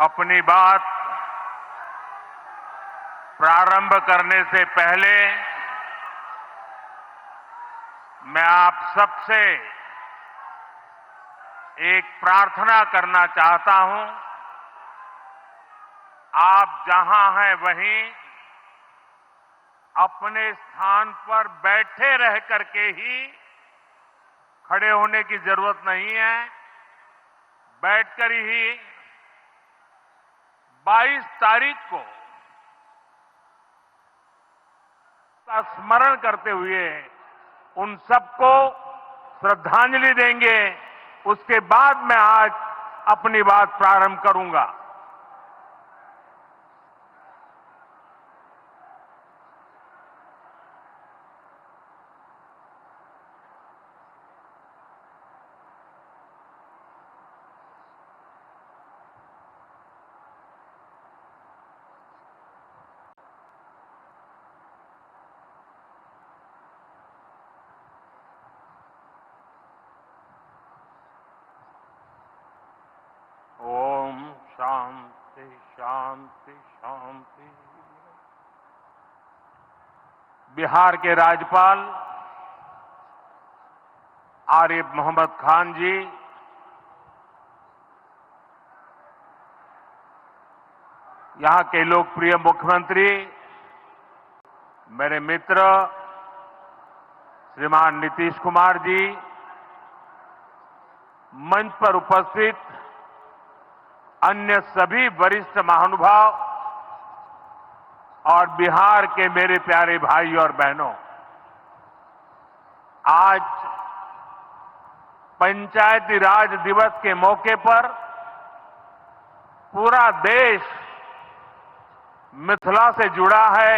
अपनी बात प्रारंभ करने से पहले मैं आप सबसे एक प्रार्थना करना चाहता हूं। आप जहां हैं वहीं अपने स्थान पर बैठे रह करके ही, खड़े होने की जरूरत नहीं है, बैठकर ही 22 तारीख को का स्मरण करते हुए उन सबको श्रद्धांजलि देंगे। उसके बाद मैं आज अपनी बात प्रारंभ करूंगा। ओम शांति शांति शांति। बिहार के राज्यपाल आरिफ मोहम्मद खान जी, यहां के लोकप्रिय मुख्यमंत्री मेरे मित्र श्रीमान नीतीश कुमार जी, मंच पर उपस्थित अन्य सभी वरिष्ठ महानुभाव और बिहार के मेरे प्यारे भाई और बहनों, आज पंचायती राज दिवस के मौके पर पूरा देश मिथिला से जुड़ा है,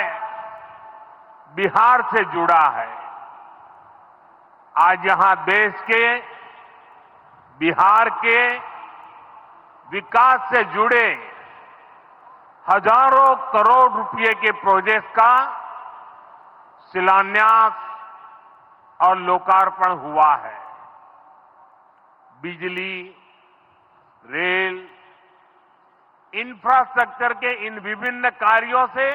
बिहार से जुड़ा है। आज यहां देश के, बिहार के विकास से जुड़े हजारों करोड़ रुपए के प्रोजेक्ट का शिलान्यास और लोकार्पण हुआ है। बिजली, रेल, इंफ्रास्ट्रक्चर के इन विभिन्न कार्यों से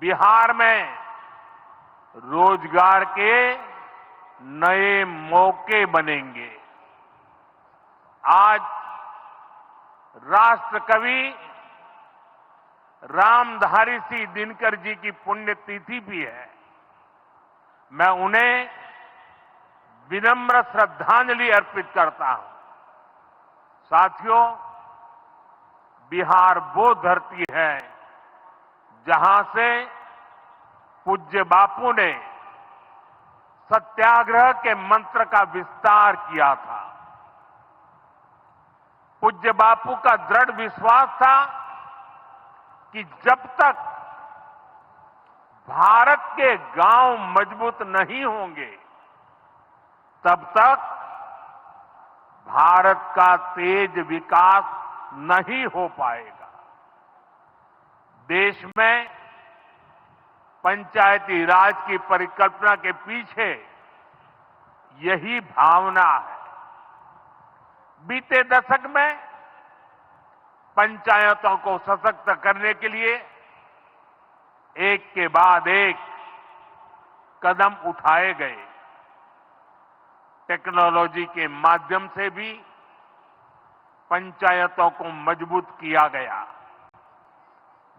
बिहार में रोजगार के नए मौके बनेंगे। आज राष्ट्र कवि रामधारी सिंह दिनकर जी की पुण्यतिथि भी है। मैं उन्हें विनम्र श्रद्धांजलि अर्पित करता हूं। साथियों, बिहार वो धरती है जहां से पूज्य बापू ने सत्याग्रह के मंत्र का विस्तार किया था। पूज्य बापू का दृढ़ विश्वास था कि जब तक भारत के गांव मजबूत नहीं होंगे, तब तक भारत का तेज विकास नहीं हो पाएगा। देश में पंचायती राज की परिकल्पना के पीछे यही भावना है। बीते दशक में पंचायतों को सशक्त करने के लिए एक के बाद एक कदम उठाए गए। टेक्नोलॉजी के माध्यम से भी पंचायतों को मजबूत किया गया।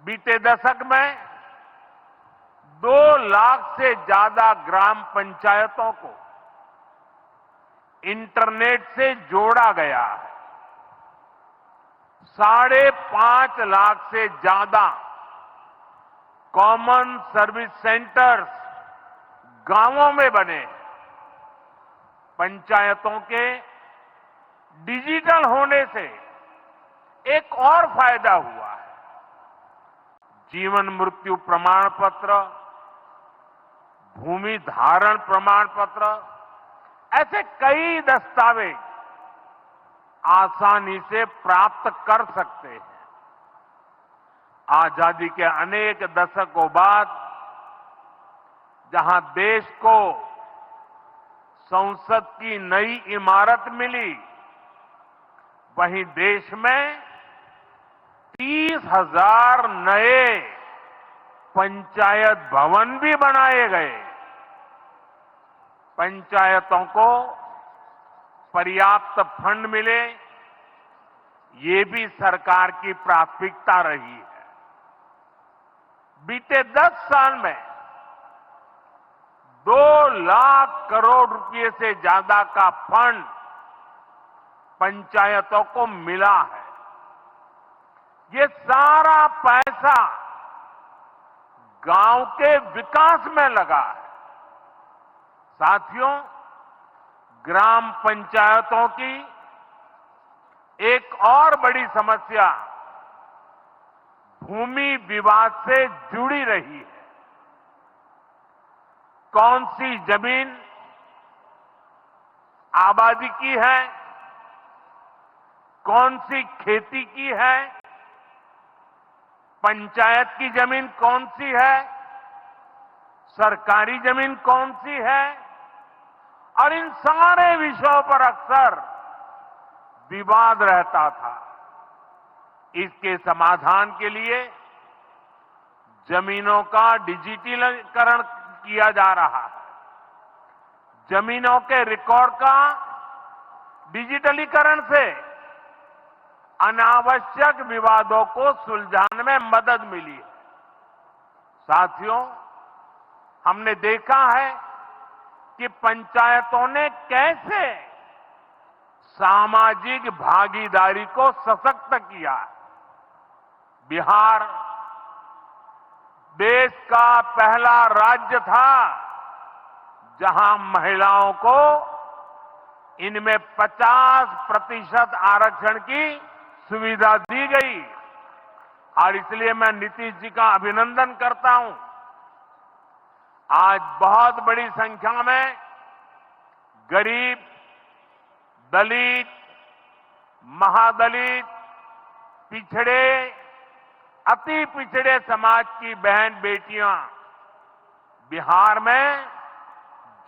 बीते दशक में 2 लाख से ज्यादा ग्राम पंचायतों को इंटरनेट से जोड़ा गया है। 5.5 लाख से ज्यादा कॉमन सर्विस सेंटर्स गांवों में बने। पंचायतों के डिजिटल होने से एक और फायदा हुआ है। जीवन मृत्यु प्रमाण पत्र, भूमि धारण प्रमाण पत्र, ऐसे कई दस्तावेज आसानी से प्राप्त कर सकते हैं। आजादी के अनेक दशकों बाद जहां देश को संसद की नई इमारत मिली, वहीं देश में 30,000 नए पंचायत भवन भी बनाए गए। पंचायतों को पर्याप्त फंड मिले, ये भी सरकार की प्राथमिकता रही है। बीते 10 साल में 2 लाख करोड़ रुपए से ज्यादा का फंड पंचायतों को मिला है। ये सारा पैसा गांव के विकास में लगा है। साथियों, ग्राम पंचायतों की एक और बड़ी समस्या भूमि विवाद से जुड़ी रही है। कौन सी जमीन आबादी की है, कौन सी खेती की है, पंचायत की जमीन कौन सी है, सरकारी जमीन कौन सी है, और इन सारे विषयों पर अक्सर विवाद रहता था। इसके समाधान के लिए जमीनों का डिजिटलीकरण किया जा रहा है। जमीनों के रिकॉर्ड का डिजिटलीकरण से अनावश्यक विवादों को सुलझाने में मदद मिली है। साथियों, हमने देखा है कि पंचायतों ने कैसे सामाजिक भागीदारी को सशक्त किया। बिहार देश का पहला राज्य था जहां महिलाओं को इनमें 50% आरक्षण की सुविधा दी गई, और इसलिए मैं नीतीश जी का अभिनंदन करता हूं। आज बहुत बड़ी संख्या में गरीब, दलित, महादलित, पिछड़े, अति पिछड़े समाज की बहन बेटियां बिहार में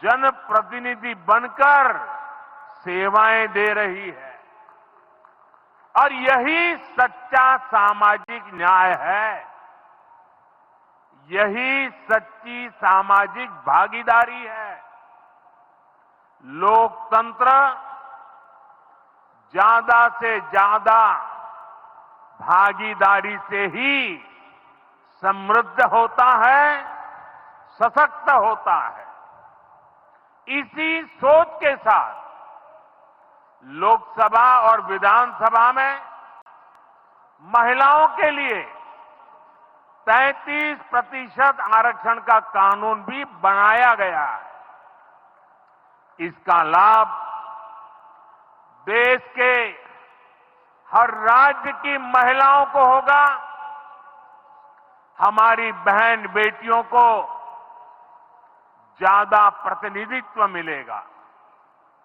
जनप्रतिनिधि बनकर सेवाएं दे रही है, और यही सच्चा सामाजिक न्याय है। यही सच्ची सामाजिक भागीदारी है। लोकतंत्र ज्यादा से ज्यादा भागीदारी से ही समृद्ध होता है, सशक्त होता है। इसी सोच के साथ लोकसभा और विधानसभा में महिलाओं के लिए 33% आरक्षण का कानून भी बनाया गया है। इसका लाभ देश के हर राज्य की महिलाओं को होगा। हमारी बहन बेटियों को ज्यादा प्रतिनिधित्व मिलेगा।